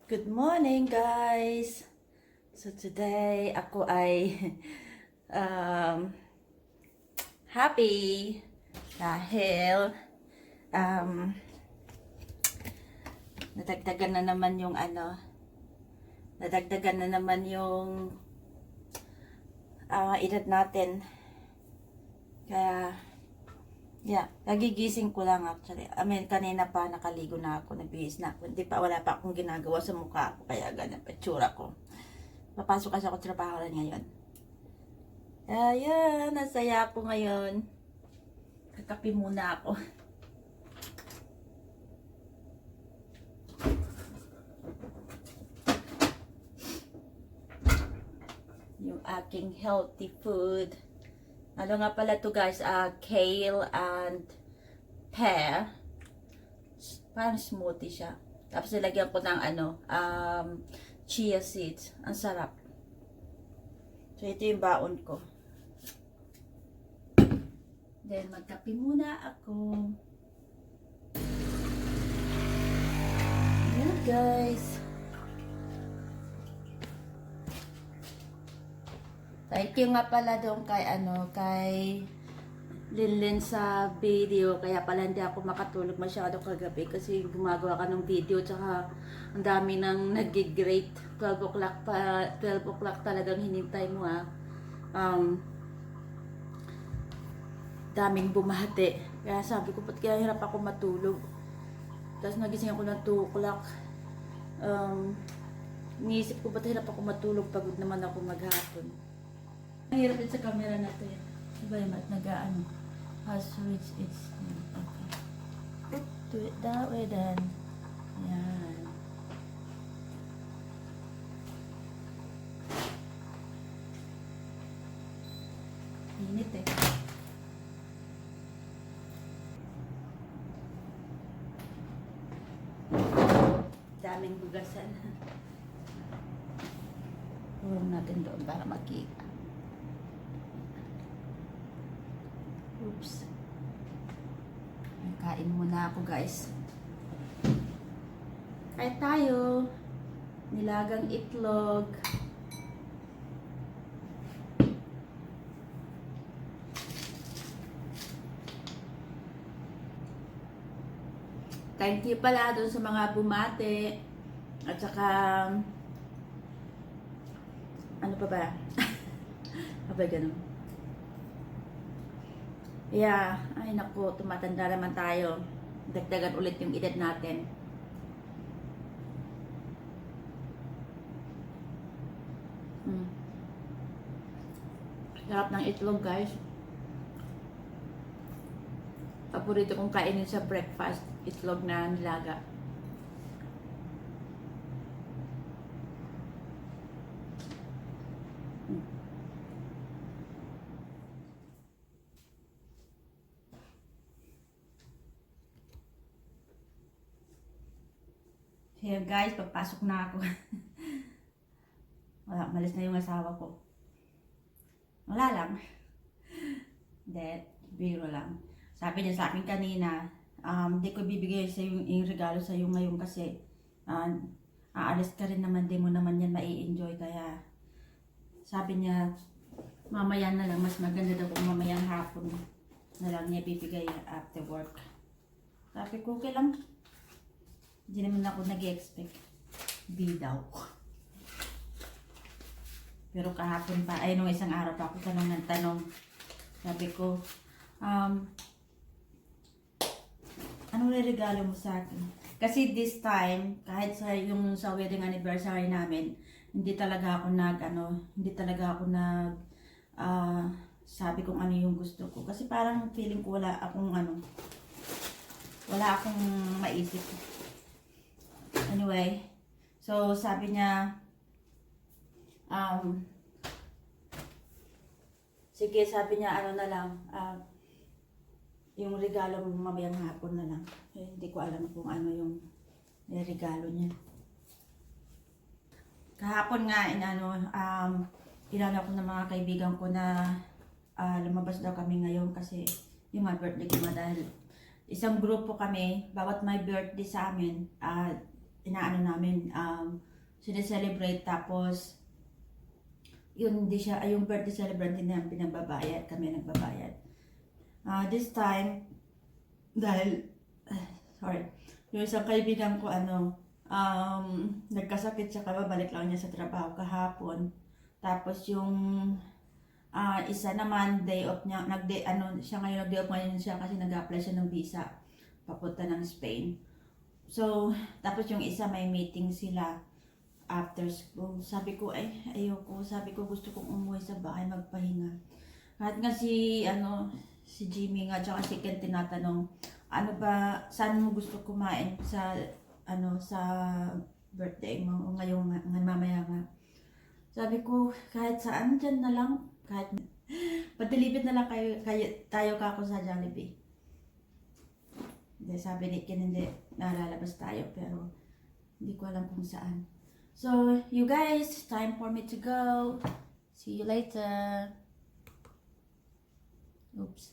Good morning, guys! So today, ako ay um, happy dahil um, nadagdagan na naman yung nadagdagan na naman yung edad natin. Kaya, yeah, nagigising ko lang actually. Kanina pa nakaligo na ako, nagbihis na ako. Wala pa akong ginagawa sa mukha ko, kaya ganyan pa itsura ko. Papasok kasi ako trabaho rin ngayon. Ayan, nasaya ako ngayon. Kakape muna ako. Yung aking healthy food. Ano nga pala to guys, kale and pear. Parang smoothie siya. Tapos nilagyan ko ng chia seeds. Ang sarap. So ito yung baon ko. Then magkape muna ako. Ayan guys. Thank you nga pala doon kay Linlin sa video. Kaya pala hindi ako makatulog masyado kagabi kasi gumagawa ka ng video tsaka ang dami nang nag-grate. 12 o'clock talagang hinintay mo daming bumate. Kaya sabi ko, ba't kaya hirap ako matulog? Tapos nagising ako ng 2 o'clock. Iniisip ko, ba't hirap ako matulog? Pagod naman ako maghapon. Ang hirap din sa camera na to yan. Diba yung nag-ano? Has reached its... Okay. Do it that way then. Yan. Init eh. Daming bugasan. Huwag natin doon para makita. Oops. Kain muna ako guys. Kain tayo. Nilagang itlog. Thank you pala doon sa mga bumate. At saka ano pa ba? Abay ganun. Yeah, ay naku, tumatanda naman tayo. Dagdagan ulit yung edad natin. Sarap ng itlog guys. Paborito kong kainin sa breakfast, itlog na nilaga. Kaya guys, papasok na ako. Wala, malis na yung asawa ko. Wala lang. Hindi, biro lang. Sabi niya sa akin kanina, di ko bibigay sa yung regalo sa iyo ngayon kasi aalis ka rin naman, di mo naman yan mai-enjoy. Kaya sabi niya, mamaya na lang, mas maganda daw kung mamayang hapon na lang niya bibigay after work. Sabi ko, okay lang. Hindi naman ako nag-expect. Di daw. Pero kahapon pa, ay nung isang araw pa ako tanong ng tanong. Sabi ko, anong regalo mo sa akin? Kasi this time, kahit sa wedding anniversary namin, hindi talaga ako sabi kung ano yung gusto ko. Kasi parang feeling ko wala akong maisip. Anyway, so sabi niya, sige, sabi niya, ano na lang, yung regalo mo mamayang hapon na lang. Hindi ko alam kung ano yung regalo niya. Kahapon nga, inano ko ng mga kaibigan ko na lumabas daw kami ngayon kasi yung mga birthday ko dahil isang grupo kami, bawat may birthday sa amin, inaano namin, sineselebrate, tapos yun, hindi siya, yung birthday celebrant din namin pinagbabayad, kami nagbabayad. This time, dahil, sorry, yung isang kaibigan ko, nagkasakit siya, kababalik lang niya sa trabaho kahapon. Tapos yung isa naman, day off niya, siya ngayon, nag-day off ngayon siya kasi nag-apply siya ng visa papunta ng Spain. So, tapos yung isa may meeting sila after school. Sabi ko, ayoko. Sabi ko, gusto kong umuwi sa bahay, magpahinga. Kahit nga si Jimmy nga, tsaka si Ken tinatanong, ano ba, saan mo gusto kumain sa birthday mo, ngayong mamaya nga. Sabi ko, kahit saan, dyan na lang. Kahit, padilibit na lang tayo kako sa Jollibee. Hindi, sabi ni Ken, hindi, nalalabas tayo, pero hindi ko alam kung saan. So, you guys, time for me to go. See you later. Oops.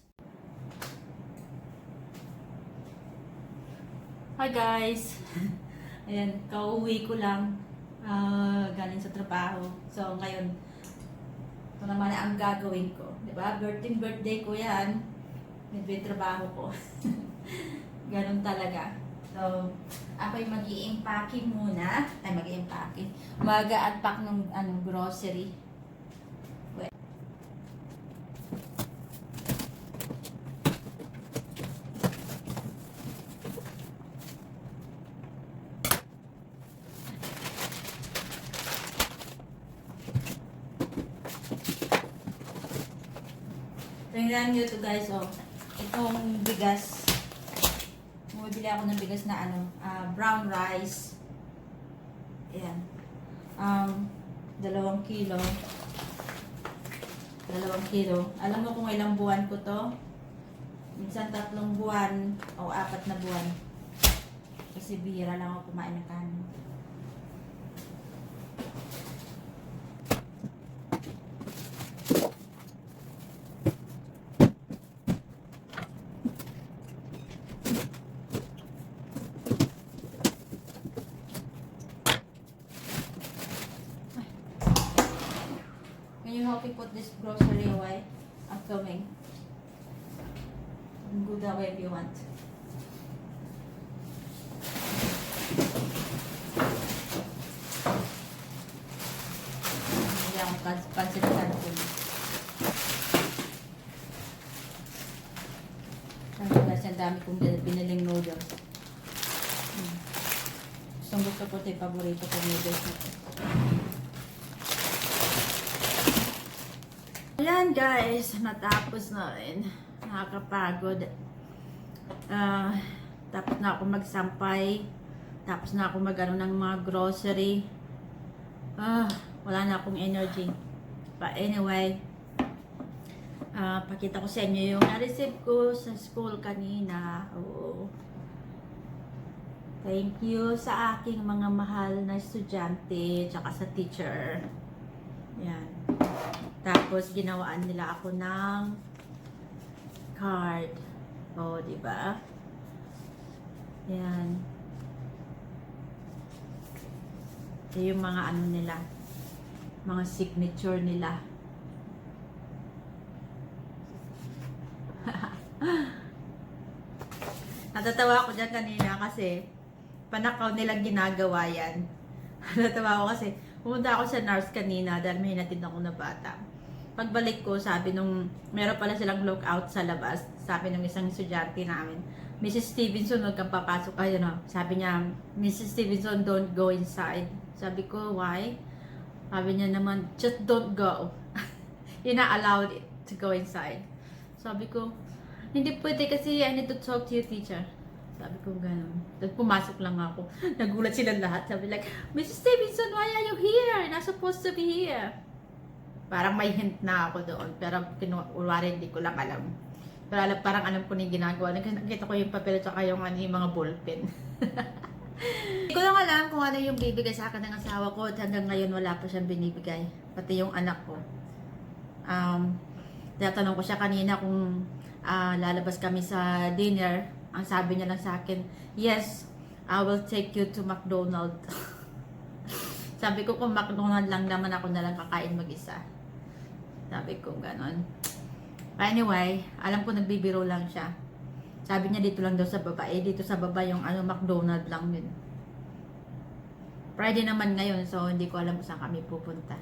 Hi guys! Ayan, kauwi ko lang. Galing sa trabaho. So, ngayon, ito naman ang gagawin ko. Diba? Birthday ko yan. May trabaho ko. Ganun talaga. So, ako'y mag-i-impacking muna. Mag-a-unpack ng grocery. Wait. Tingnan nyo ito guys, itong bigas. Bumibili ako ng bigas na brown rice. Ayan. 2 kilo. 2 kilo. Alam mo kung ilang buwan ko to? Minsan 3 buwan o 4 na buwan. Kasi bihira lang ako kumain ng kanin. Can you help me put this grocery away? I'm filming. You can go that way if you want. Hindi ako pansitan ko. Sabi guys, ang dami kong biniling noodles. Gusto ko ito yung paborito kong noodles na ito. Ayan guys, natapos na rin. Nakakapagod. Tapos na ako magsampay. Tapos na ako magano ng mga grocery. Wala na akong energy. But anyway, pakita ko sa inyo yung na-receive ko sa school kanina. Oo. Thank you sa aking mga mahal na estudyante tsaka sa teacher. Yan. Tapos ginawaan nila ako ng card. Oh, di ba? Yan. Ito yung mga nila. Mga signature nila. Natatawa ako dyan kanina kasi panakaw nilang ginagawa yan. Natatawa ako kasi pumunta ako sa nurse kanina dahil may hinatid ako na bata. Pagbalik ko, sabi nung, meron pala silang lookout sa labas. Sabi nung isang estudyante namin, Mrs. Stevenson, huwag kang papasok. Sabi niya, Mrs. Stevenson, don't go inside. Sabi ko, why? Sabi niya naman, just don't go. You're not allowed to go inside. Sabi ko, hindi pwede kasi I need to talk to your teacher. Sabi ko gano'n. Tapos pumasok lang ako. Nagulat sila lahat. Sabi like, Mrs. Stevenson, why are you here? You're not supposed to be here. Parang may hint na ako doon. Pero kinuwari, hindi ko lang alam. Pero parang alam ko na yung ginagawa. Nakita ko yung papel at saka yung mga ballpen. Hindi ko lang alam kung ano yung bibigay sa akin ng asawa ko. At hanggang ngayon wala pa siyang binibigay. Pati yung anak ko. Tinatanong ko siya kanina kung lalabas kami sa dinner. Ang sabi niya lang sa akin, yes, I will take you to McDonald's. Sabi ko, kung McDonald's lang naman, ako na lang kakain mag-isa. Sabi ko, ganon. Anyway, alam ko nagbibiro lang siya. Sabi niya dito lang daw sa baba. Dito sa baba yung McDonald's lang yun. Friday naman ngayon, so hindi ko alam kung saan kami pupunta.